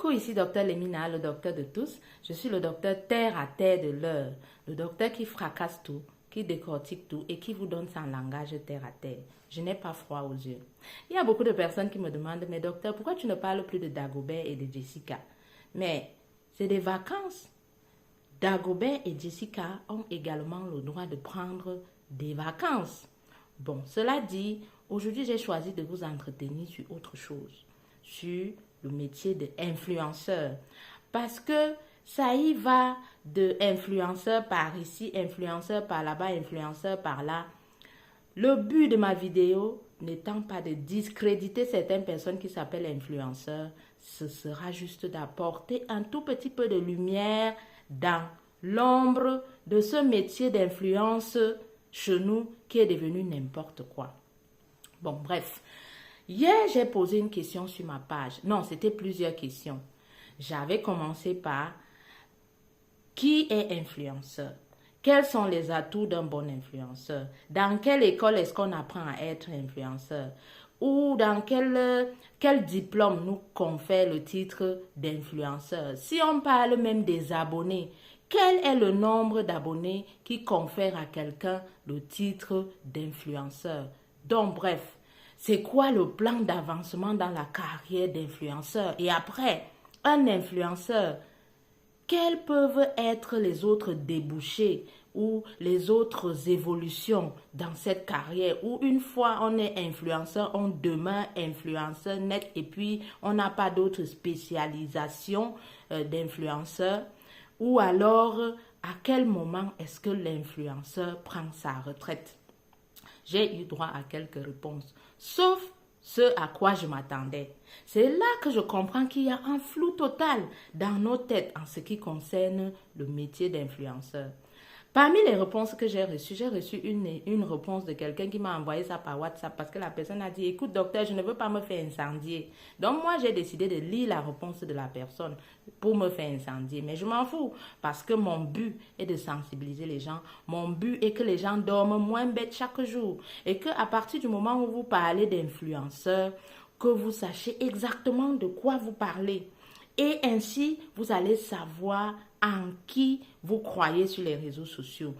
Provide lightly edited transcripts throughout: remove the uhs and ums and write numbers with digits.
Coucou, ici Docteur Lemina, le docteur de tous. Je suis le docteur terre à terre de l'heure. Le docteur qui fracasse tout, qui décortique tout et qui vous donne son langage terre à terre. Je n'ai pas froid aux yeux. Il y a beaucoup de personnes qui me demandent, mais docteur, pourquoi tu ne parles plus de Dagobert et de Jessica? Mais c'est des vacances. Dagobert et Jessica ont également le droit de prendre des vacances. Bon, cela dit, aujourd'hui j'ai choisi de vous entretenir sur autre chose, sur le métier d'influenceur. Parce que ça y va de influenceur par ici, influenceur par là-bas, influenceur par là. Le but de ma vidéo n'étant pas de discréditer certaines personnes qui s'appellent influenceurs, ce sera juste d'apporter un tout petit peu de lumière dans l'ombre de ce métier d'influence chez nous qui est devenu n'importe quoi. Bon, bref. Hier, j'ai posé une question sur ma page. Non, c'était plusieurs questions. J'avais commencé par qui est influenceur? Quels sont les atouts d'un bon influenceur? Dans quelle école est-ce qu'on apprend à être influenceur? Ou dans quel diplôme nous confère le titre d'influenceur? Si on parle même des abonnés, quel est le nombre d'abonnés qui confère à quelqu'un le titre d'influenceur? Donc, bref. C'est quoi le plan d'avancement dans la carrière d'influenceur? Et après, un influenceur, quels peuvent être les autres débouchés ou les autres évolutions dans cette carrière? Où une fois on est influenceur, on demeure influenceur net et puis on n'a pas d'autre spécialisation d'influenceur? Ou alors, à quel moment est-ce que l'influenceur prend sa retraite? J'ai eu droit à quelques réponses, sauf ce à quoi je m'attendais. C'est là que je comprends qu'il y a un flou total dans nos têtes en ce qui concerne le métier d'influenceur. Parmi les réponses que j'ai reçu une réponse de quelqu'un qui m'a envoyé ça par WhatsApp parce que la personne a dit « Écoute docteur, je ne veux pas me faire incendier. » Donc moi, j'ai décidé de lire la réponse de la personne pour me faire incendier. Mais je m'en fous parce que mon but est de sensibiliser les gens. Mon but est que les gens dorment moins bêtes chaque jour. Et qu'à partir du moment où vous parlez d'influenceurs, que vous sachiez exactement de quoi vous parlez. Et ainsi, vous allez savoir en qui vous croyez sur les réseaux sociaux.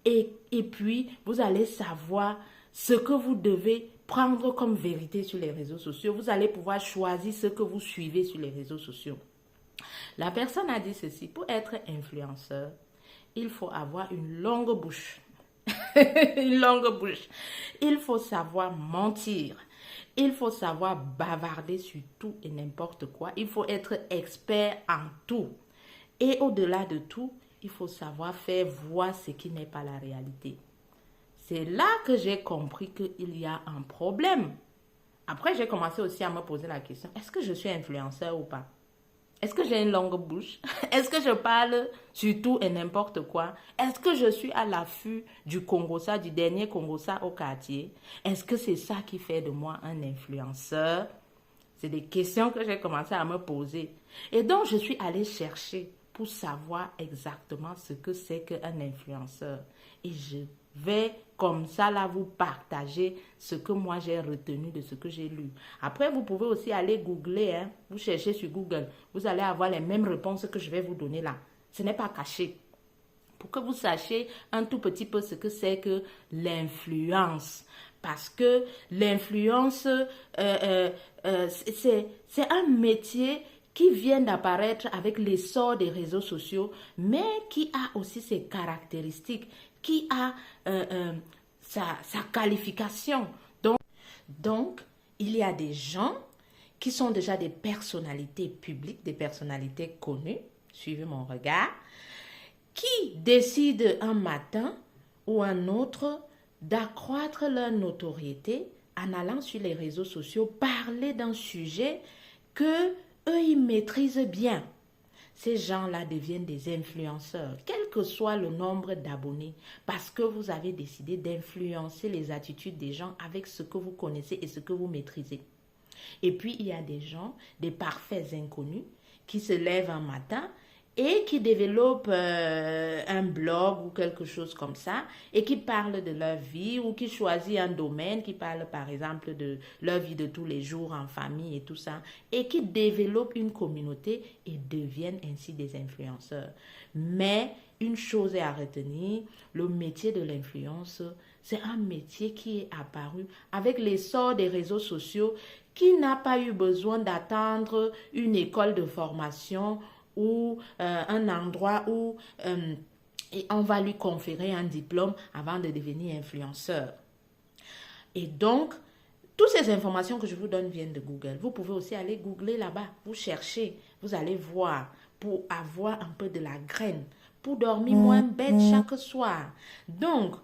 Et puis, vous allez savoir ce que vous devez prendre comme vérité sur les réseaux sociaux. Vous allez pouvoir choisir ce que vous suivez sur les réseaux sociaux. La personne a dit ceci, pour être influenceur, il faut avoir une longue bouche. Une longue bouche. Il faut savoir mentir. Il faut savoir bavarder sur tout et n'importe quoi. Il faut être expert en tout. Et au-delà de tout, il faut savoir faire voir ce qui n'est pas la réalité. C'est là que j'ai compris qu'il y a un problème. Après, j'ai commencé aussi à me poser la question, est-ce que je suis influenceur ou pas? Est-ce que j'ai une longue bouche? Est-ce que je parle sur tout et n'importe quoi? Est-ce que je suis à l'affût du Congossa, du dernier Congossa au quartier? Est-ce que c'est ça qui fait de moi un influenceur? C'est des questions que j'ai commencé à me poser. Et donc, je suis allée chercher pour savoir exactement ce que c'est qu'un influenceur. Et je vais comme ça là vous partager ce que moi j'ai retenu de ce que j'ai lu. Après, vous pouvez aussi aller googler, hein. Vous cherchez sur Google, vous allez avoir les mêmes réponses que je vais vous donner là. Ce n'est pas caché. Pour que vous sachiez un tout petit peu ce que c'est que l'influence. Parce que l'influence, c'est un métier qui vient d'apparaître avec l'essor des réseaux sociaux, mais qui a aussi ses caractéristiques, qui a sa qualification. Donc, il y a des gens qui sont déjà des personnalités publiques, des personnalités connues, suivez mon regard, qui décident un matin ou un autre d'accroître leur notoriété en allant sur les réseaux sociaux parler d'un sujet que eux ils maîtrisent bien. Ces gens-là deviennent des influenceurs, quel que soit le nombre d'abonnés, parce que vous avez décidé d'influencer les attitudes des gens avec ce que vous connaissez et ce que vous maîtrisez. Et puis, il y a des gens, des parfaits inconnus, qui se lèvent un matin et qui développent un blog ou quelque chose comme ça et qui parlent de leur vie ou qui choisit un domaine, qui parle par exemple de leur vie de tous les jours en famille et tout ça et qui développent une communauté et deviennent ainsi des influenceurs. Mais une chose est à retenir, le métier de l'influence, c'est un métier qui est apparu avec l'essor des réseaux sociaux qui n'a pas eu besoin d'attendre une école de formation ou un endroit où on va lui conférer un diplôme avant de devenir influenceur. Et donc, toutes ces informations que je vous donne viennent de Google. Vous pouvez aussi aller googler là-bas, vous cherchez, vous allez voir pour avoir un peu de la graine, pour dormir moins bête chaque soir. Donc,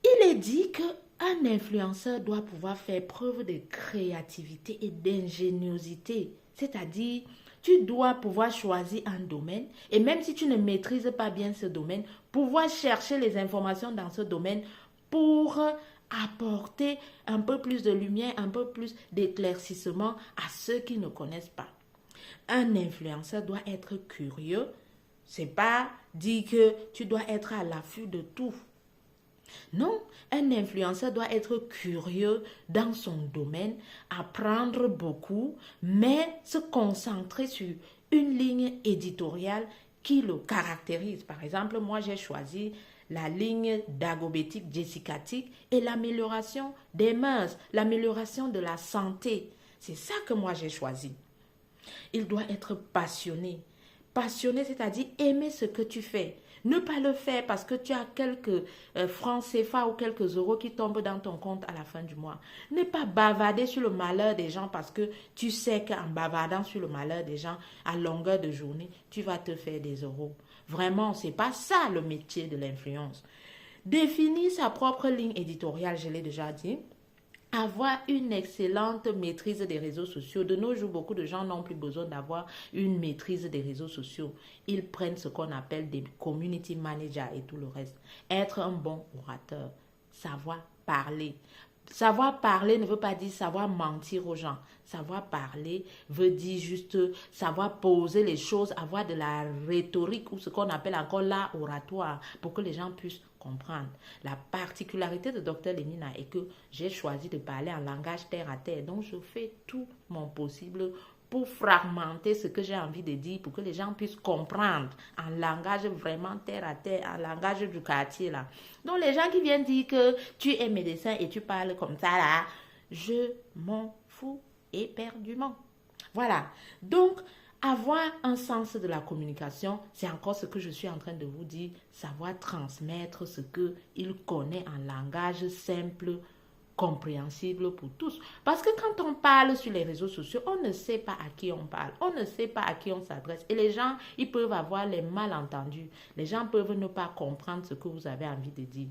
il est dit qu'un influenceur doit pouvoir faire preuve de créativité et d'ingéniosité, c'est-à-dire tu dois pouvoir choisir un domaine et même si tu ne maîtrises pas bien ce domaine, pouvoir chercher les informations dans ce domaine pour apporter un peu plus de lumière, un peu plus d'éclaircissement à ceux qui ne connaissent pas. Un influenceur doit être curieux. C'est pas dire que tu dois être à l'affût de tout. Non, un influenceur doit être curieux dans son domaine, apprendre beaucoup, mais se concentrer sur une ligne éditoriale qui le caractérise. Par exemple, moi j'ai choisi la ligne d'agobétique, jessicatique et l'amélioration des mœurs, l'amélioration de la santé. C'est ça que moi j'ai choisi. Il doit être passionné. Passionné, c'est-à-dire aimer ce que tu fais. Ne pas le faire parce que tu as quelques francs CFA ou quelques euros qui tombent dans ton compte à la fin du mois. Ne pas bavarder sur le malheur des gens parce que tu sais qu'en bavardant sur le malheur des gens à longueur de journée, tu vas te faire des euros. Vraiment, c'est pas ça le métier de l'influence. Définir sa propre ligne éditoriale, je l'ai déjà dit. Avoir une excellente maîtrise des réseaux sociaux. De nos jours, beaucoup de gens n'ont plus besoin d'avoir une maîtrise des réseaux sociaux. Ils prennent ce qu'on appelle des community managers et tout le reste. Être un bon orateur, savoir parler. Savoir parler ne veut pas dire savoir mentir aux gens. Savoir parler veut dire juste savoir poser les choses, avoir de la rhétorique ou ce qu'on appelle encore l'art oratoire pour que les gens puissent comprendre. La particularité de Dr Lemina est que j'ai choisi de parler en langage terre à terre. Donc, je fais tout mon possible pour fragmenter ce que j'ai envie de dire, pour que les gens puissent comprendre en langage vraiment terre à terre, en langage du quartier là. Donc les gens qui viennent dire que tu es médecin et tu parles comme ça là, je m'en fous éperdument. Voilà. Donc, avoir un sens de la communication, c'est encore ce que je suis en train de vous dire, savoir transmettre ce qu'il connaît en langage simple, compréhensible pour tous. Parce que quand on parle sur les réseaux sociaux, on ne sait pas à qui on parle, on ne sait pas à qui on s'adresse. Et les gens, ils peuvent avoir les malentendus. Les gens peuvent ne pas comprendre ce que vous avez envie de dire.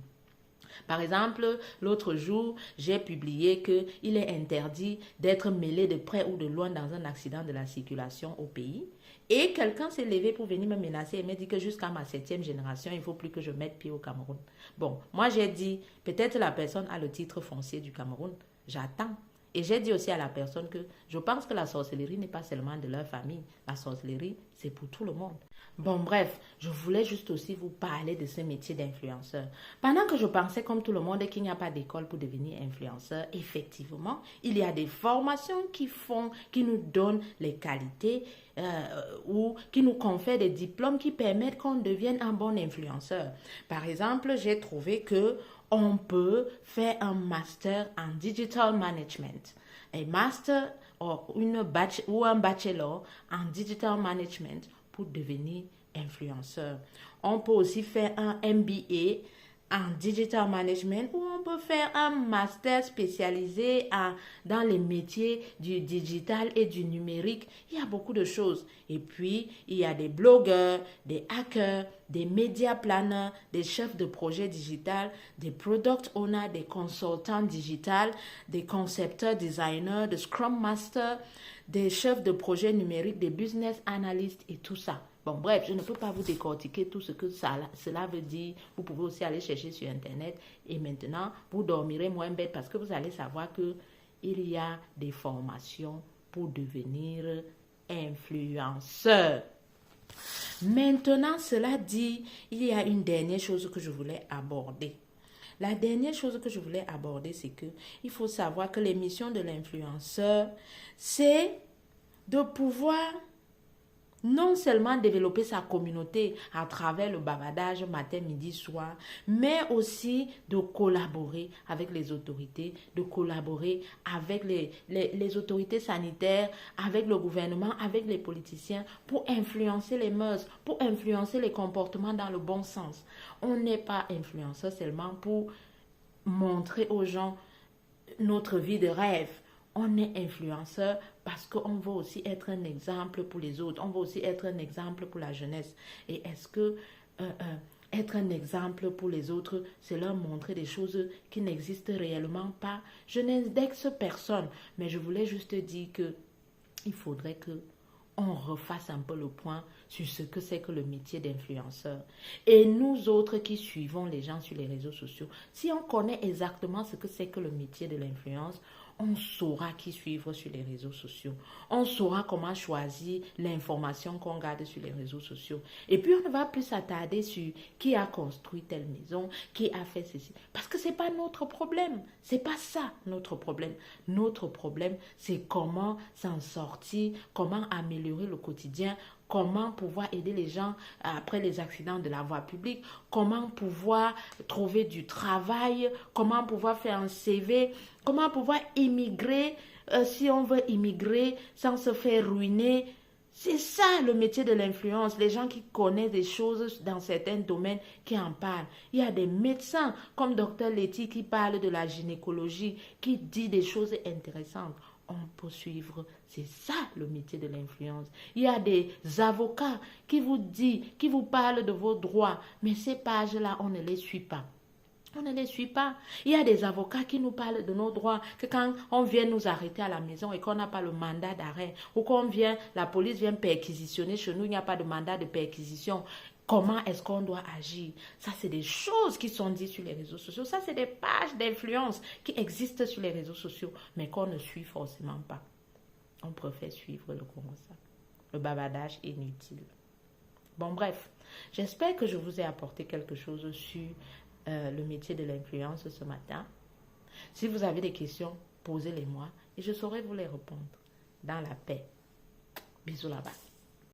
Par exemple, l'autre jour, j'ai publié qu'il est interdit d'être mêlé de près ou de loin dans un accident de la circulation au pays. Et quelqu'un s'est levé pour venir me menacer et me dit que jusqu'à ma 7e génération, il ne faut plus que je mette pied au Cameroun. Bon, moi j'ai dit, peut-être la personne a le titre foncier du Cameroun. J'attends. Et j'ai dit aussi à la personne que je pense que la sorcellerie n'est pas seulement de leur famille. La sorcellerie, c'est pour tout le monde. Bon, bref, je voulais juste aussi vous parler de ce métier d'influenceur. Pendant que je pensais comme tout le monde qu'il n'y a pas d'école pour devenir influenceur, effectivement, il y a des formations qui nous donnent les qualités ou qui nous confèrent des diplômes qui permettent qu'on devienne un bon influenceur. Par exemple, j'ai trouvé que on peut faire un master en digital management. Un master ou un bachelor en digital management pour devenir influenceur. On peut aussi faire un MBA en digital management ou on peut faire un master spécialisé dans les métiers du digital et du numérique. Il y a beaucoup de choses. Et puis, il y a des blogueurs, des hackers, des média planners, des chefs de projet digital, des product owners, des consultants digital, des concepteurs designers, des scrum masters, des chefs de projet numérique, des business analysts et tout ça. Bon, bref, je ne peux pas vous décortiquer tout ce que cela veut dire. Vous pouvez aussi aller chercher sur Internet. Et maintenant, vous dormirez moins bête parce que vous allez savoir qu'il y a des formations pour devenir influenceur. Maintenant, cela dit, il y a une dernière chose que je voulais aborder. La dernière chose que je voulais aborder, c'est que il faut savoir que les missions de l'influenceur, c'est de pouvoir non seulement développer sa communauté à travers le bavardage matin, midi, soir, mais aussi de collaborer avec les autorités, de collaborer avec les autorités sanitaires, avec le gouvernement, avec les politiciens pour influencer les mœurs, pour influencer les comportements dans le bon sens. On n'est pas influenceur seulement pour montrer aux gens notre vie de rêve. On est influenceur parce qu'on veut aussi être un exemple pour les autres. On veut aussi être un exemple pour la jeunesse. Et est-ce que être un exemple pour les autres, c'est leur montrer des choses qui n'existent réellement pas? Je n'indexe personne, mais je voulais juste dire que il faudrait que on refasse un peu le point sur ce que c'est que le métier d'influenceur. Et nous autres qui suivons les gens sur les réseaux sociaux, si on connaît exactement ce que c'est que le métier de l'influence, on saura qui suivre sur les réseaux sociaux. On saura comment choisir l'information qu'on garde sur les réseaux sociaux. Et puis, on ne va plus s'attarder sur qui a construit telle maison, qui a fait ceci. Parce que ce n'est pas notre problème. Ce n'est pas ça notre problème. Notre problème, c'est comment s'en sortir, comment améliorer le quotidien, comment pouvoir aider les gens après les accidents de la voie publique, comment pouvoir trouver du travail, comment pouvoir faire un CV, comment pouvoir immigrer si on veut immigrer sans se faire ruiner. C'est ça le métier de l'influence, les gens qui connaissent des choses dans certains domaines qui en parlent. Il y a des médecins comme Dr Letty qui parle de la gynécologie, qui dit des choses intéressantes. On peut suivre, c'est ça le métier de l'influence. Il y a des avocats qui vous disent, qui vous parlent de vos droits, mais ces pages-là, on ne les suit pas. On ne les suit pas. Il y a des avocats qui nous parlent de nos droits, que quand on vient nous arrêter à la maison et qu'on n'a pas le mandat d'arrêt, ou qu'on vient, la police vient perquisitionner chez nous, il n'y a pas de mandat de perquisition. Comment est-ce qu'on doit agir? Ça, c'est des choses qui sont dites sur les réseaux sociaux. Ça, c'est des pages d'influence qui existent sur les réseaux sociaux, mais qu'on ne suit forcément pas. On préfère suivre le comme ça. Le bavardage inutile. Bon, bref. J'espère que je vous ai apporté quelque chose sur le métier de l'influence ce matin. Si vous avez des questions, posez-les-moi et je saurai vous les répondre dans la paix. Bisous là-bas.